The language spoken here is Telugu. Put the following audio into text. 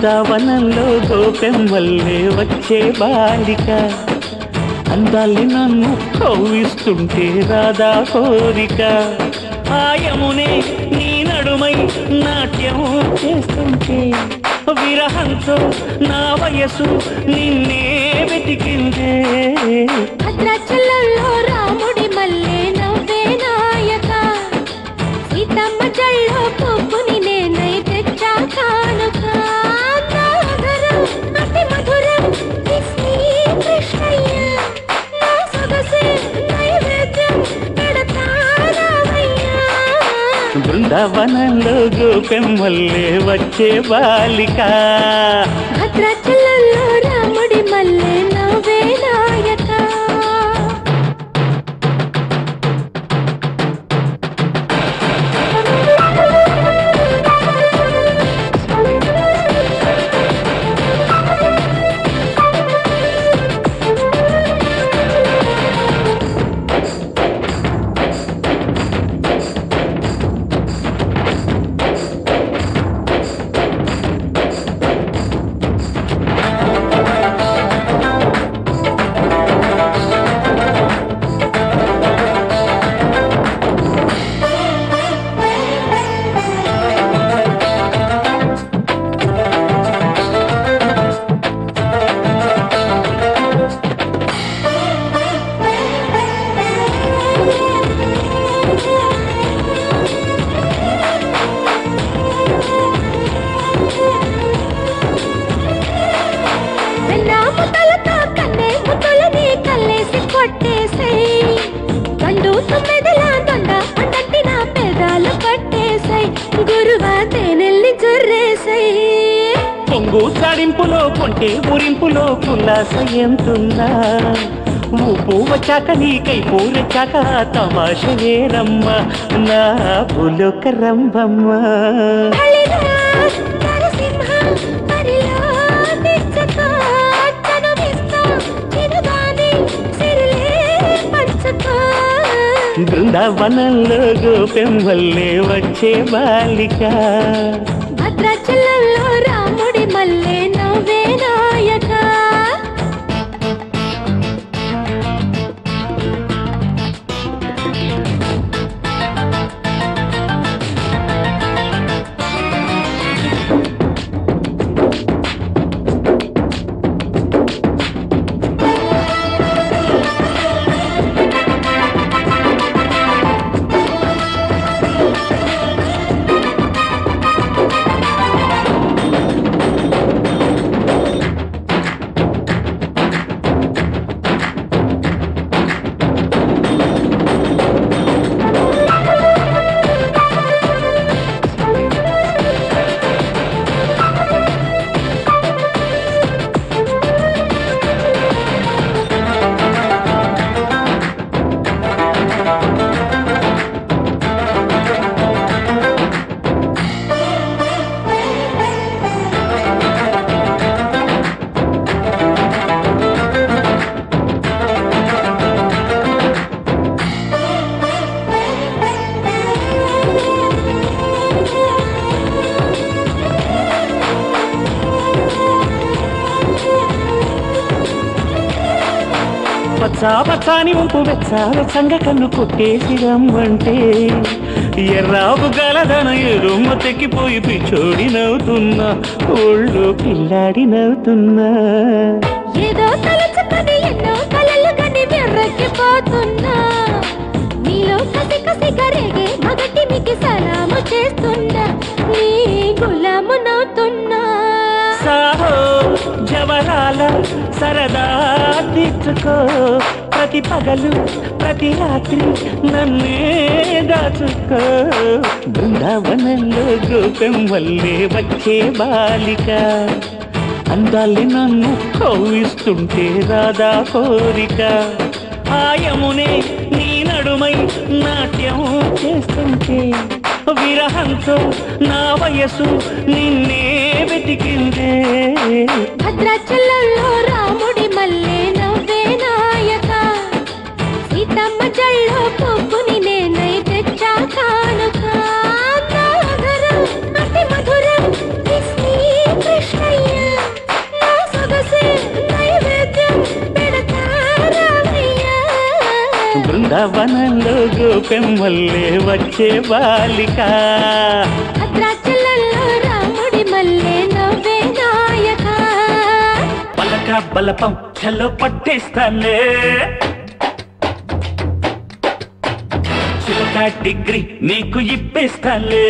బృందావనంలో గోపెమ్మల్లే వచ్చే బాలిక అందాలి నన్ను కౌగిస్తుంటే రాధా కోరిక ఆయమునే నీ నడుమై నాట్యం చేస్తుంటే విరహంతో నా వయసు నిన్నే వెతికిందే భద్రాచలంలో రాముడి మల్లె నవ్వే నాయక సీతమ్మ జల్లో పువ్వుని నేనై తెచ్చా కానుక అతి మధురం శ్రీ కృష్ణయ్య నా సొగసే నైవేద్యం పెడతానవయ్యా బృందావనంలో గోపెమ్మల్లే వచ్చే బాలిక భద్రాచలంలో రాముడి మల్లె నవ్వే నాయక పొంగు సాడింపులో కొంటే ఊరింపులో కులాస ఎంతున్నా ఊపు వచ్చాక నీకై పూరెచ్చాక తమాష వేరమ్మ నా పులొక రంభమ్మ బృందావనంలో గోపెమ్మల్లే వచ్చే బాలిక భద్రాచలంలో రాముడి మల్లె నవ్వే నాయక పచ్చాని ఉంపు వెచ్చాల కన్ను కొట్టేసి రమ్మంటే ఎర్రావు గలదన ఎరుమ్మ తెక్కిపోయి పిచ్చోడి నవ్వుతున్నా ఒళ్ళు పిల్లాడి నవ్వుతున్నా ఏదో తలచుకొని ఎన్నో కలలు కని వెర్రెక్కిపోతున్నా నీలో కసి కసి కరేగే మగటి మీకు సలాము చేస్తున్నా నీ గులాము నవ్వుతున్నా సాహో జవరాల సరదా తీర్చుకో ప్రతి పగలు ప్రతి రాత్రి నన్నే దాచుకో బృందావనంలో గోపెమ్మల్లే వచ్చే బాలిక అందాలి నన్ను కౌగిస్తుంటే రాధా కోరిక ఆయమునే నీ నడుమై నాట్యం చేస్తుంటే విరహంతో నా వయసు నిన్నే వెతికిందే భద్రాచలంలో రాముడి మల్లె నవ్వే నాయక సీతమ్మ జల్లో పువ్వుని నేనై తెచ్చా కానుక అతి మధురం శ్రీ కృష్ణయ్య బృందావనంలో గోపెమ్మల్లే వచ్చే బాలిక భద్రాచలంలో రాముడి మల్లె నవ్వే నాయక పలక బలపం చలో పట్టేస్తాలే చిలక డిగ్రీ నీకు ఇప్పేస్తాలే